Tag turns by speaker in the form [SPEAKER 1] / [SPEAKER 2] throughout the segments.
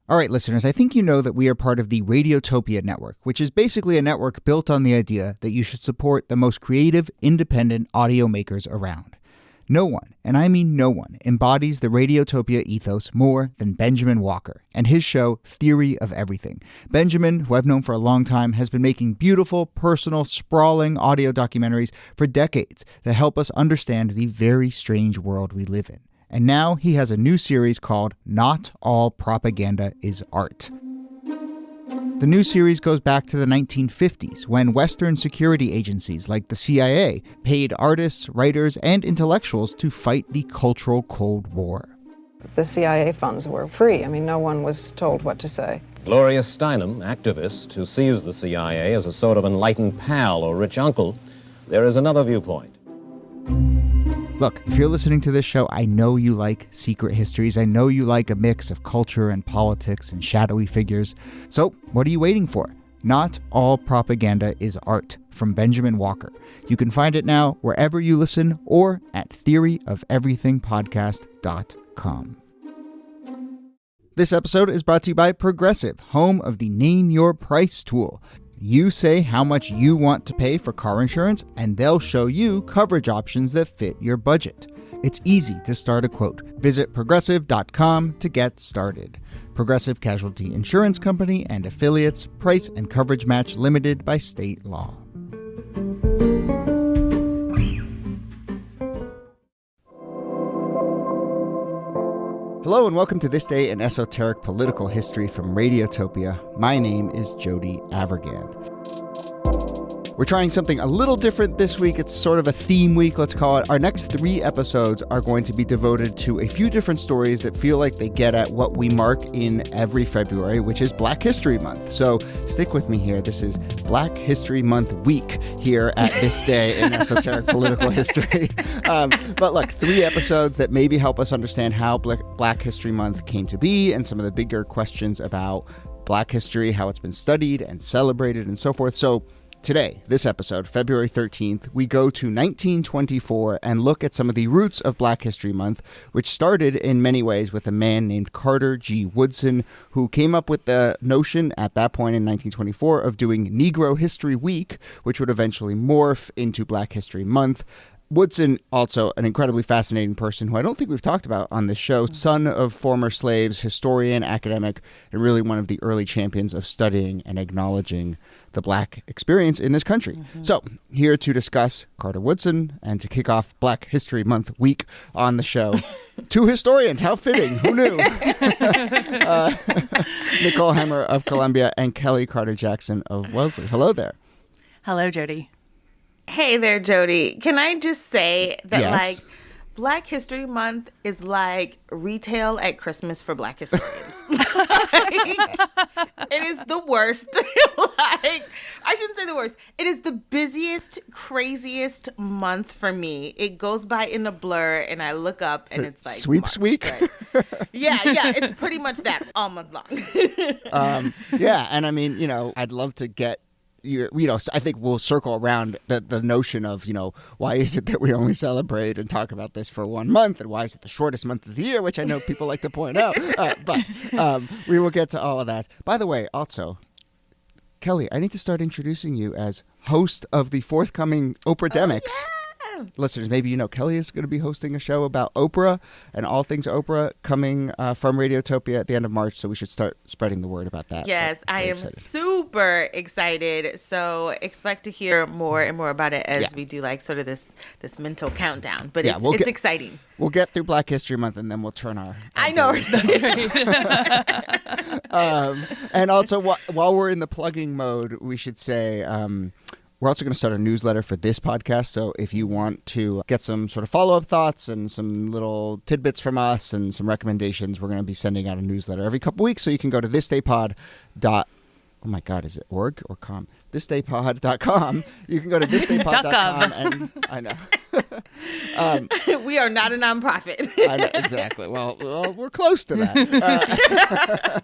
[SPEAKER 1] All right, listeners, I think you know that we are part of the Radiotopia network, which is basically a network built on the idea that you should support the most creative, independent audio makers around. No one, and I mean no one, embodies the Radiotopia ethos more than Benjamin Walker and his show Theory of Everything. Benjamin, who I've known for a long time, has been making beautiful, personal, sprawling audio documentaries for decades that help us understand the very strange world we live in. And now he has a new series called Not All Propaganda is Art. The new series goes back to the 1950s, when Western security agencies like the CIA paid artists, writers, and intellectuals to fight the cultural Cold War.
[SPEAKER 2] The CIA funds were free. I mean, no one was told what to say.
[SPEAKER 3] Gloria Steinem, activist who sees the CIA as a sort of enlightened pal or rich uncle, there is another viewpoint.
[SPEAKER 1] Look, if you're listening to this show, I know you like secret histories. I know you like a mix of culture and politics and shadowy figures. So what are you waiting for? Not All Propaganda is Art from Benjamin Walker. You can find it now wherever you listen or at theoryofeverythingpodcast.com. This episode is brought to you by Progressive, home of the Name Your Price tool. You say how much you want to pay for car insurance, and they'll show you coverage options that fit your budget. It's easy to start a quote. Visit Progressive.com to get started. Progressive Casualty Insurance Company and Affiliates. Price and coverage match limited by state law. Hello and welcome to This Day in Esoteric Political History from Radiotopia. My name is Jody Avergan. We're trying something a little different this week. It's sort of a theme week, let's call it. Our next 3 episodes are going to be devoted to a few different stories that feel like they get at what we mark in every February, which is Black History Month. So stick with me here. This is Black History Month week here at This Day in Esoteric Political History. But look, 3 episodes that maybe help us understand how Black History Month came to be and some of the bigger questions about Black history, how it's been studied and celebrated and so forth. So today, this episode, February 13th, we go to 1924 and look at some of the roots of Black History Month, which started in many ways with a man named Carter G Woodson, who came up with the notion at that point in 1924 of doing Negro History Week, which would eventually morph into Black History Month. Woodson, also an incredibly fascinating person who I don't think we've talked about on this show, son of former slaves, historian, academic, and really one of the early champions of studying and acknowledging the Black experience in this country. Mm-hmm. So, here to discuss Carter Woodson and to kick off Black History Month week on the show, 2 historians. How fitting. Who knew? Nicole Hemmer of Columbia and Kellie Carter Jackson of Wellesley. Hello there.
[SPEAKER 4] Hello, Jody.
[SPEAKER 5] Hey there, Jody. Can I just say that,
[SPEAKER 1] Yes.
[SPEAKER 5] Black History Month is like retail at Christmas for Black historians. It is the worst. I shouldn't say the worst. It is the busiest, craziest month for me. It goes by in a blur, and I look up, and it's like
[SPEAKER 1] Sweeps
[SPEAKER 5] March,
[SPEAKER 1] week?
[SPEAKER 5] right? Yeah, it's pretty much that all month long.
[SPEAKER 1] And I mean, I'd love to get I think we'll circle around the notion of, why is it that we only celebrate and talk about this for 1 month, and why is it the shortest month of the year, which I know people like to point out. But we will get to all of that. By the way, also, Kellie, I need to start introducing you as host of the forthcoming Oprahdemics.
[SPEAKER 5] Oh, yeah.
[SPEAKER 1] Listeners, maybe Kellie is going to be hosting a show about Oprah and all things Oprah coming from Radiotopia at the end of March, so we should start spreading the word about that.
[SPEAKER 5] Yes, I am super excited. So expect to hear more and more about it as we do sort of this mental countdown. But it's exciting.
[SPEAKER 1] We'll get through Black History Month and then we'll turn our
[SPEAKER 5] I know.
[SPEAKER 4] That's right.
[SPEAKER 1] And also, while we're in the plugging mode, we should say we're also going to start a newsletter for this podcast. So if you want to get some sort of follow-up thoughts and some little tidbits from us and some recommendations, we're going to be sending out a newsletter every couple weeks. So you can go to thisdaypod.com. Oh my God, is it org or com? Thisdaypod.com. You can go to thisdaypod.com and I know.
[SPEAKER 5] We are not a nonprofit.
[SPEAKER 1] I know, exactly. Well, we're close to that.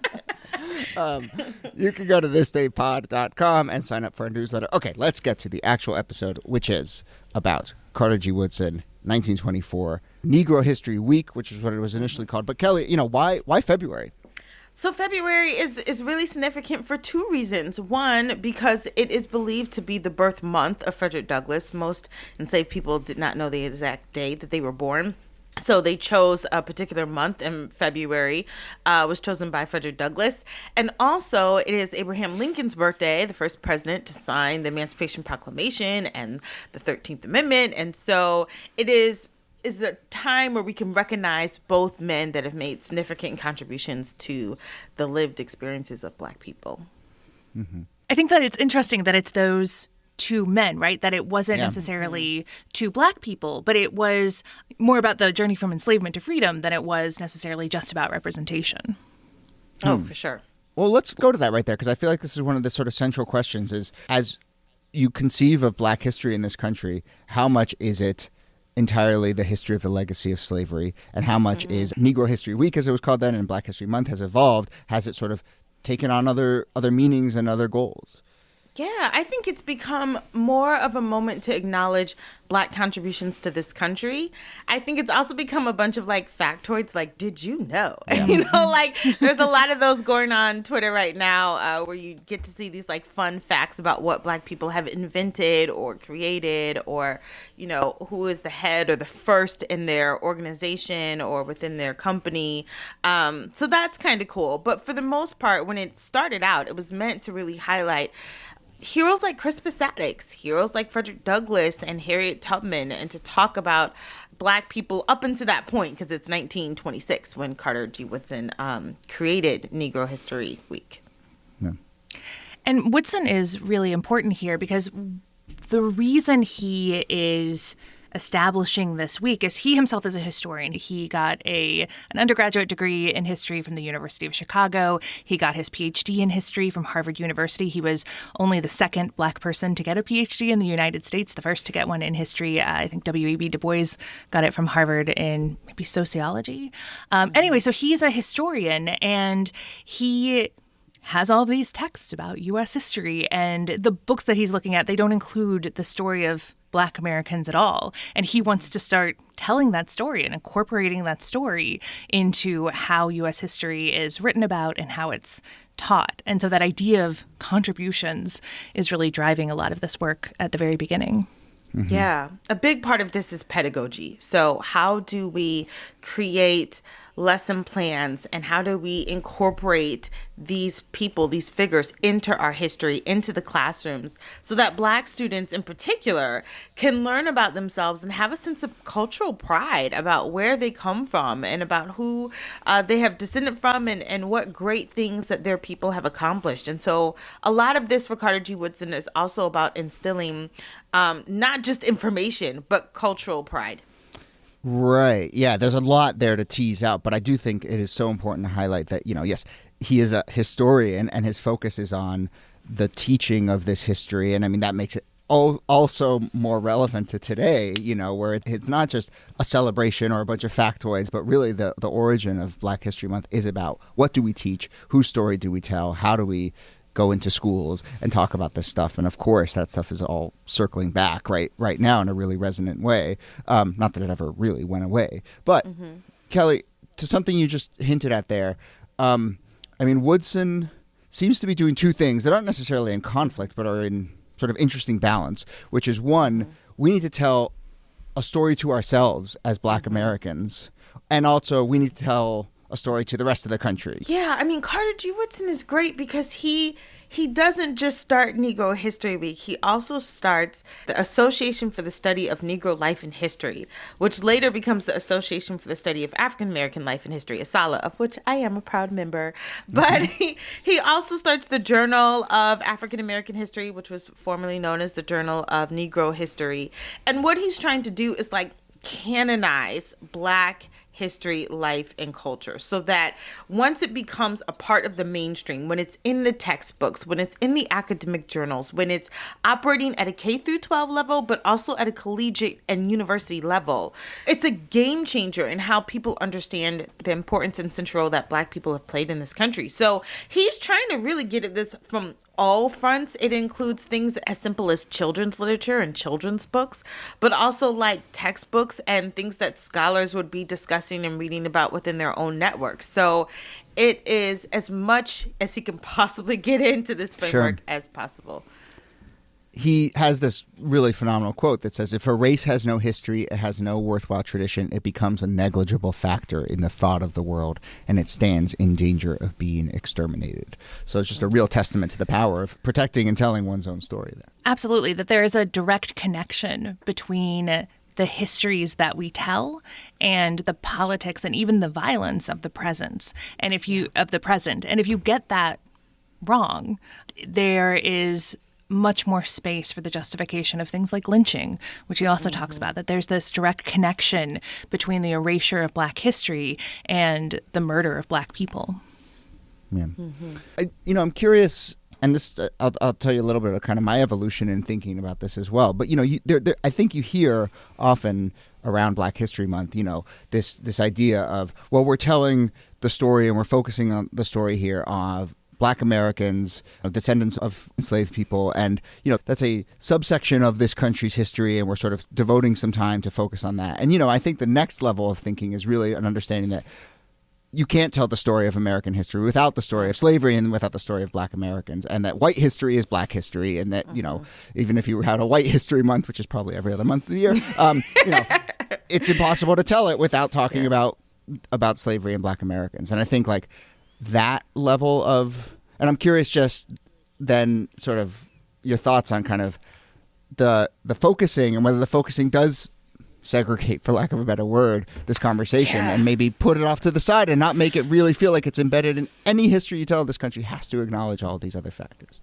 [SPEAKER 1] You can go to thisdaypod.com and sign up for a newsletter. Okay, let's get to the actual episode, which is about Carter G. Woodson, 1924, Negro History Week, which is what it was initially called. But Kellie, why February?
[SPEAKER 5] So February is really significant for two reasons. One, because it is believed to be the birth month of Frederick Douglass. Most enslaved people did not know the exact day that they were born. So they chose a particular month, and February was chosen by Frederick Douglass. And also, it is Abraham Lincoln's birthday, the first president to sign the Emancipation Proclamation and the 13th Amendment. And so it is a time where we can recognize both men that have made significant contributions to the lived experiences of Black people.
[SPEAKER 4] Mm-hmm. I think that it's interesting that it's those two men, right? That it wasn't necessarily two Black people, but it was more about the journey from enslavement to freedom than it was necessarily just about representation.
[SPEAKER 5] Oh, for sure.
[SPEAKER 1] Well, let's go to that right there, because I feel like this is one of the sort of central questions is, as you conceive of Black history in this country, how much is it entirely the history of the legacy of slavery, and how much is Negro History Week, as it was called then, and Black History Month has evolved? Has it sort of taken on other meanings and other goals?
[SPEAKER 5] Yeah, I think it's become more of a moment to acknowledge Black contributions to this country. I think it's also become a bunch of like factoids, like, did you know? Yeah. You know, like there's a lot of those going on Twitter right now where you get to see these like fun facts about what Black people have invented or created, or, you know, who is the head or the first in their organization or within their company. So that's kind of cool. But for the most part, when it started out, it was meant to really highlight heroes like Crispus Attucks, heroes like Frederick Douglass and Harriet Tubman, and to talk about Black people up until that point, because it's 1926 when Carter G. Woodson created Negro History Week.
[SPEAKER 1] Yeah.
[SPEAKER 4] And Woodson is really important here because the reason he is establishing this week is he himself is a historian. He got an undergraduate degree in history from the University of Chicago. He got his PhD in history from Harvard University. He was only the second Black person to get a PhD in the United States, the first to get one in history. I think W.E.B. Du Bois got it from Harvard in maybe sociology. Anyway, so he's a historian, and he has all these texts about U.S. history, and the books that he's looking at, they don't include the story of Black Americans at all. And he wants to start telling that story and incorporating that story into how U.S. history is written about and how it's taught. And so that idea of contributions is really driving a lot of this work at the very beginning.
[SPEAKER 5] Mm-hmm. Yeah. A big part of this is pedagogy. So how do we create lesson plans, and how do we incorporate these people, these figures into our history, into the classrooms, so that Black students in particular can learn about themselves and have a sense of cultural pride about where they come from and about who they have descended from, and what great things that their people have accomplished. And so a lot of this for Carter G. Woodson is also about instilling not just information, but cultural pride.
[SPEAKER 1] Right. Yeah, there's a lot there to tease out, but I do think it is so important to highlight that, you know, yes, he is a historian and his focus is on the teaching of this history. And I mean, that makes it also more relevant to today, you know, where it's not just a celebration or a bunch of factoids, but really the origin of Black History Month is about what do we teach, whose story do we tell, how do we go into schools and talk about this stuff. And of course, that stuff is all circling back right now in a really resonant way. Not that it ever really went away. But Kellie, to something you just hinted at there, I mean, Woodson seems to be doing two things that aren't necessarily in conflict, but are in sort of interesting balance, which is one, we need to tell a story to ourselves as Black Americans, and also we need to tell a story to the rest of the country.
[SPEAKER 5] Yeah, I mean, Carter G. Woodson is great because he doesn't just start Negro History Week. He also starts the Association for the Study of Negro Life and History, which later becomes the Association for the Study of African American Life and History, ASALH, of which I am a proud member. But he also starts the Journal of African American History, which was formerly known as the Journal of Negro History. And what he's trying to do is like canonize Black history, life, and culture, so that once it becomes a part of the mainstream, when it's in the textbooks, when it's in the academic journals, when it's operating at a K through 12 level, but also at a collegiate and university level, it's a game changer in how people understand the importance and central role that Black people have played in this country. So he's trying to really get at this from all fronts. It includes things as simple as children's literature and children's books, but also like textbooks and things that scholars would be discussing discussing and reading about within their own networks. So it is as much as he can possibly get into this framework as possible.
[SPEAKER 1] He has this really phenomenal quote that says, if a race has no history, it has no worthwhile tradition, it becomes a negligible factor in the thought of the world, and it stands in danger of being exterminated. So it's just a real testament to the power of protecting and telling one's own story there.
[SPEAKER 4] Absolutely, that there is a direct connection between the histories that we tell and the politics and even the violence of the present. And if you get that wrong, there is much more space for the justification of things like lynching, which he also talks about, that there's this direct connection between the erasure of Black history and the murder of Black people.
[SPEAKER 1] Yeah. I'm curious, and this I'll tell you a little bit of kind of my evolution in thinking about this as well. But I think you hear often around Black History Month, this idea of, well, we're telling the story and we're focusing on the story here of Black Americans, descendants of enslaved people, and that's a subsection of this country's history, and we're sort of devoting some time to focus on that. And I think the next level of thinking is really an understanding that you can't tell the story of American history without the story of slavery and without the story of Black Americans, and that white history is Black history, and that even if you had a White History Month, which is probably every other month of the year, it's impossible to tell it without talking about slavery and Black Americans. And I think like that level of, and I'm curious just then sort of your thoughts on kind of the focusing and whether the focusing does segregate, for lack of a better word, this conversation and maybe put it off to the side and not make it really feel like it's embedded in any history you tell. This country has to acknowledge all these other factors.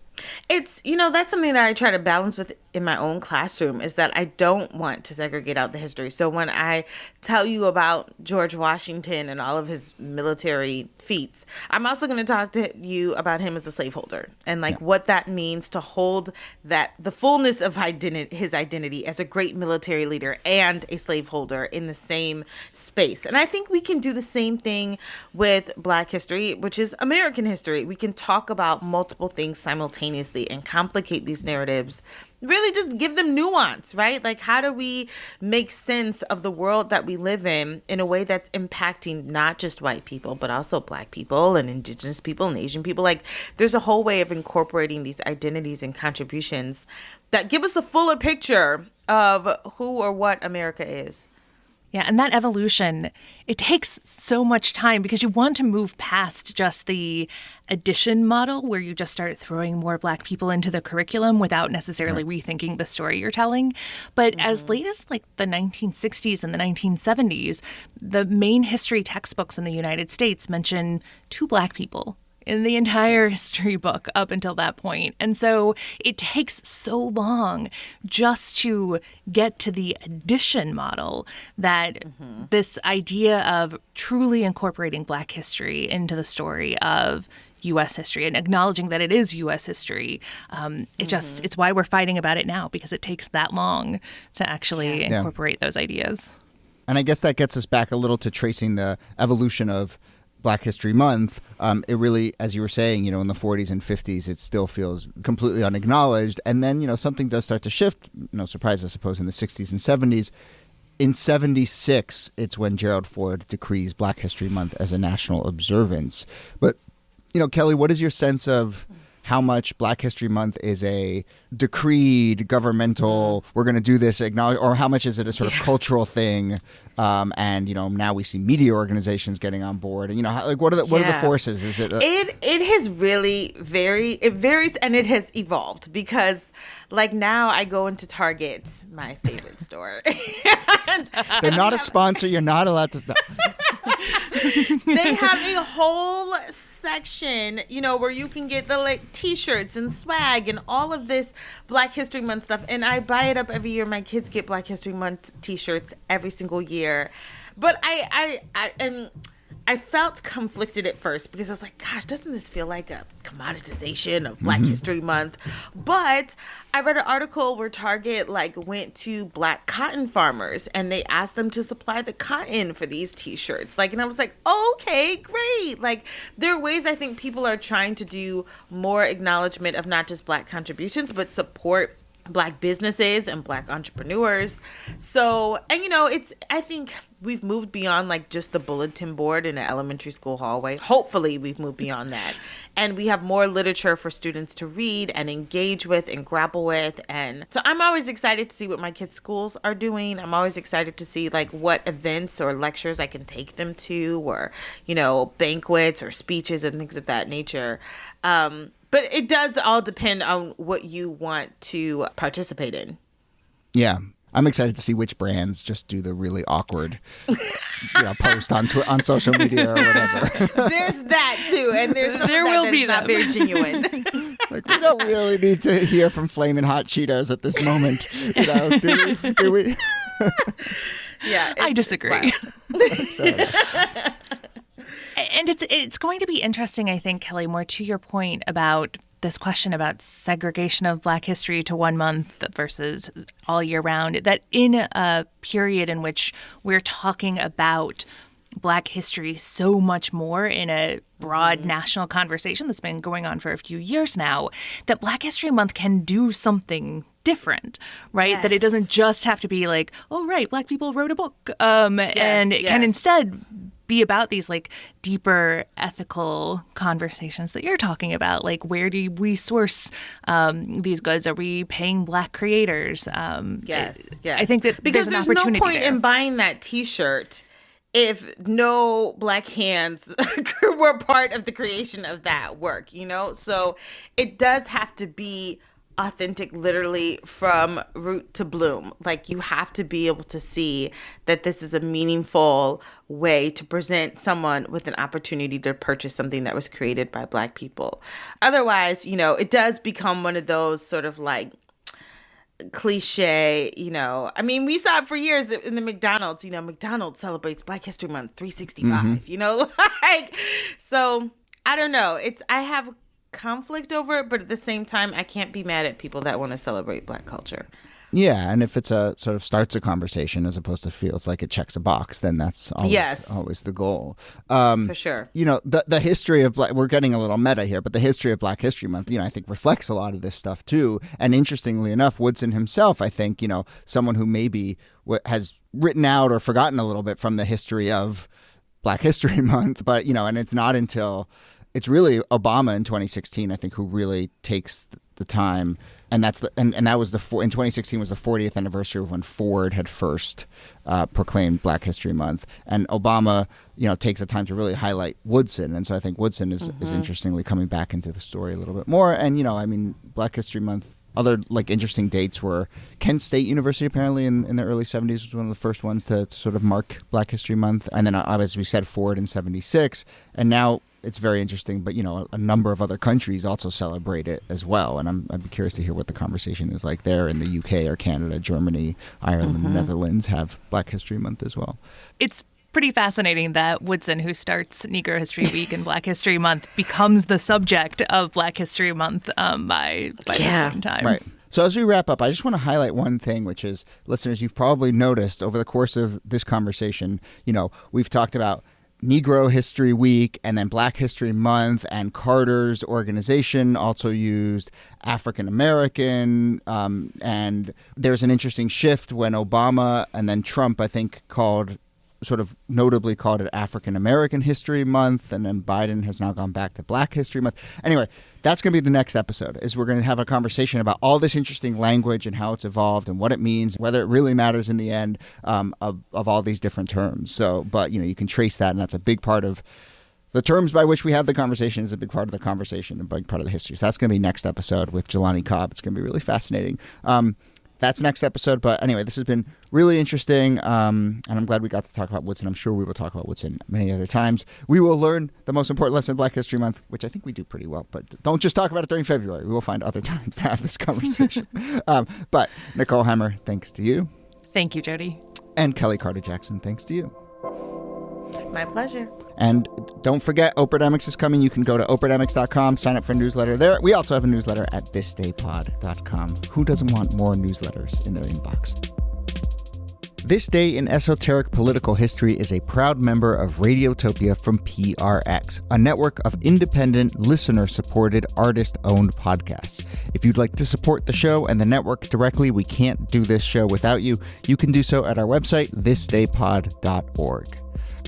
[SPEAKER 5] It's, that's something that I try to balance with in my own classroom, is that I don't want to segregate out the history. So when I tell you about George Washington and all of his military feats, I'm also going to talk to you about him as a slaveholder and what that means to hold that the fullness of his identity as a great military leader and a slaveholder in the same space. And I think we can do the same thing with Black history, which is American history. We can talk about multiple things simultaneously and complicate these narratives, really just give them nuance, right? Like, how do we make sense of the world that we live in a way that's impacting not just white people, but also Black people and Indigenous people and Asian people? Like, there's a whole way of incorporating these identities and contributions that give us a fuller picture of who or what America is.
[SPEAKER 4] Yeah, and that evolution, it takes so much time because you want to move past just the addition model where you just start throwing more Black people into the curriculum without necessarily rethinking the story you're telling. But as late as like the 1960s and the 1970s, the main history textbooks in the United States mention 2 Black people in the entire history book up until that point. And so it takes so long just to get to the addition model that this idea of truly incorporating Black history into the story of U.S. history and acknowledging that it is U.S. history. It's why we're fighting about it now, because it takes that long to actually incorporate those ideas.
[SPEAKER 1] And I guess that gets us back a little to tracing the evolution of Black History Month. It really, as you were saying, in the 40s and 50s, it still feels completely unacknowledged. And then, something does start to shift. No surprise, I suppose, in the 60s and 70s. In 76, it's when Gerald Ford decrees Black History Month as a national observance. But, Kellie, what is your sense of how much Black History Month is a decreed governmental, we're going to do this, acknowledge, or how much is it a sort of cultural thing? And now we see media organizations getting on board. And what are the forces? Is it?
[SPEAKER 5] It has really it varies, and it has evolved because, now I go into Target, my favorite store.
[SPEAKER 1] They're not a sponsor. You're not allowed to.
[SPEAKER 5] They have a whole section, where you can get the T-shirts and swag and all of this Black History Month stuff. And I buy it up every year. My kids get Black History Month T-shirts every single year. But I felt conflicted at first because I was like, gosh, doesn't this feel like a commoditization of Black History Month? But I read an article where Target went to Black cotton farmers and they asked them to supply the cotton for these T-shirts. And I was like, oh, okay, great. There are ways I think people are trying to do more acknowledgement of not just Black contributions, but support Black businesses and Black entrepreneurs. So, and I think we've moved beyond like just the bulletin board in an elementary school hallway. Hopefully we've moved beyond that. And we have more literature for students to read and engage with and grapple with. And so I'm always excited to see what my kids' schools are doing. I'm always excited to see like what events or lectures I can take them to, or, you know, banquets or speeches and things of that nature. But it does all depend on what you want to participate in.
[SPEAKER 1] Yeah. I'm excited to see which brands just do the really awkward post on social media or whatever.
[SPEAKER 5] There's that too. And there's some
[SPEAKER 4] there
[SPEAKER 5] of that
[SPEAKER 4] will
[SPEAKER 5] that
[SPEAKER 4] be
[SPEAKER 5] is not very genuine.
[SPEAKER 1] Like, we don't really need to hear from Flamin' Hot Cheetos at this moment. You know, do we?
[SPEAKER 5] Yeah.
[SPEAKER 4] I disagree. And it's going to be interesting, I think, Kellie, more to your point about this question about segregation of Black history to 1 month versus all year round, that in a period in which we're talking about Black history so much more in a broad national conversation that's been going on for a few years now, that Black History Month can do something different, right?
[SPEAKER 5] Yes.
[SPEAKER 4] That it doesn't just have to be like, oh, right, Black people wrote a book. And it can instead be about these like deeper ethical conversations that you're talking about. Like, where do we source these goods? Are we paying Black creators?
[SPEAKER 5] Yes.
[SPEAKER 4] I think that
[SPEAKER 5] because
[SPEAKER 4] there's
[SPEAKER 5] no
[SPEAKER 4] an opportunity
[SPEAKER 5] point
[SPEAKER 4] there.
[SPEAKER 5] in buying that T-shirt if no Black hands were part of the creation of that work, you know? So it does have to be authentic, literally from root to bloom. Like, you have to be able to see that this is a meaningful way to present someone with an opportunity to purchase something that was created by Black people. Otherwise, you know, it does become one of those sort of like cliche, you know. I mean, we saw it for years in the McDonald's. You know, McDonald's celebrates Black History Month 365, you know, like, so I don't know. I have conflict over it, but at the same time, I can't be mad at people that want to celebrate Black culture.
[SPEAKER 1] Yeah, and if it's a sort of starts a conversation as opposed to feels like it checks a box, then that's always the goal.
[SPEAKER 5] For sure.
[SPEAKER 1] You know, the history of we're getting a little meta here, but the history of Black History Month, you know, I think reflects a lot of this stuff too. And interestingly enough, Woodson himself, I think, you know, someone who maybe has written out or forgotten a little bit from the history of Black History Month, but, you know, and it's not until it's really Obama in 2016, I think, who really takes the time. And that's and that was in 2016 was the 40th anniversary of when Ford had first proclaimed Black History Month, and Obama, you know, takes the time to really highlight Woodson, and so I think Woodson is interestingly coming back into the story a little bit more. And you know, I mean, Black History Month. Other like interesting dates were Kent State University apparently in the early 70s was one of the first ones to sort of mark Black History Month, and then as we said, Ford in 76, and now. It's very interesting, but, you know, a number of other countries also celebrate it as well. And I'd be curious to hear what the conversation is like there in the UK or Canada, Germany, Ireland, and the Netherlands have Black History Month as well.
[SPEAKER 4] It's pretty fascinating that Woodson, who starts Negro History Week and Black History Month, becomes the subject of Black History Month by this point in time.
[SPEAKER 1] Right. So as we wrap up, I just want to highlight one thing, which is, listeners, you've probably noticed over the course of this conversation, you know, we've talked about Negro History Week and then Black History Month, and Carter's organization also used African American, and there's an interesting shift when Obama and then Trump, I think, notably called it African American History Month, and then Biden has now gone back to Black History Month. Anyway, that's going to be the next episode, is we're going to have a conversation about all this interesting language and how it's evolved and what it means, whether it really matters in the end of all these different terms. So, but, you know, you can trace that, and that's a big part of the terms by which we have the conversation is a big part of the conversation and a big part of the history. So that's going to be next episode with Jelani Cobb. It's going to be really fascinating. That's next episode. But anyway, this has been really interesting, and I'm glad we got to talk about Woodson. I'm sure we will talk about Woodson many other times. We will learn the most important lesson of Black History Month, which I think we do pretty well. But don't just talk about it during February. We will find other times to have this conversation. But Nicole Hemmer, thanks to you.
[SPEAKER 4] Thank you, Jody.
[SPEAKER 1] And Kellie Carter Jackson, thanks to you.
[SPEAKER 5] My pleasure.
[SPEAKER 1] And don't forget, Oprahdemics is coming. You can go to oprahdemics.com, sign up for a newsletter there. We also have a newsletter at thisdaypod.com. Who doesn't want more newsletters in their inbox? This Day in Esoteric Political History is a proud member of Radiotopia from PRX, a network of independent, listener-supported, artist-owned podcasts. If you'd like to support the show and the network directly, we can't do this show without you. You can do so at our website, thisdaypod.org.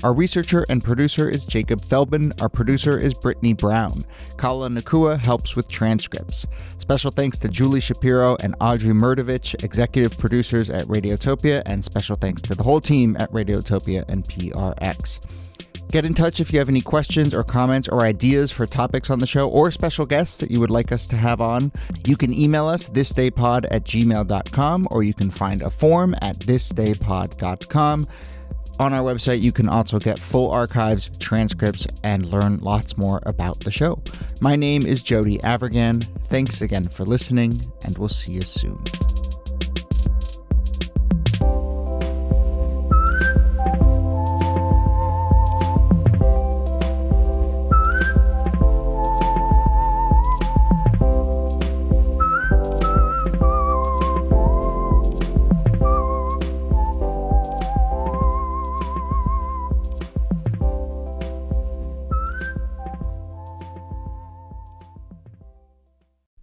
[SPEAKER 1] Our researcher and producer is Jacob Feldman. Our producer is Brittany Brown. Kala Nakua helps with transcripts. Special thanks to Julie Shapiro and Audrey Murdovich, executive producers at Radiotopia, and special thanks to the whole team at Radiotopia and PRX. Get in touch if you have any questions or comments or ideas for topics on the show or special guests that you would like us to have on. You can email us thisdaypod@gmail.com, or you can find a form at thisdaypod.com. On our website, you can also get full archives, transcripts, and learn lots more about the show. My name is Jody Avergan. Thanks again for listening, and we'll see you soon.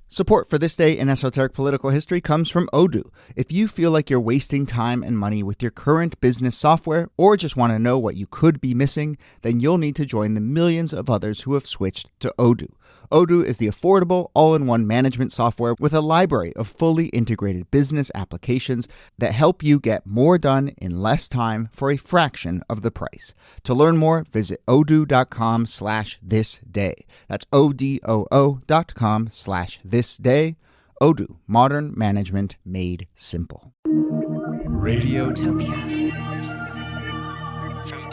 [SPEAKER 1] Support for This Day in Esoteric Political History comes from Odoo. If you feel like you're wasting time and money with your current business software, or just want to know what you could be missing, then you'll need to join the millions of others who have switched to Odoo. Odoo is the affordable, all-in-one management software with a library of fully integrated business applications that help you get more done in less time for a fraction of the price. To learn more, visit odoo.com/thisday. That's odoo.com/thisday. Odoo, modern management made simple.
[SPEAKER 6] Radiotopia from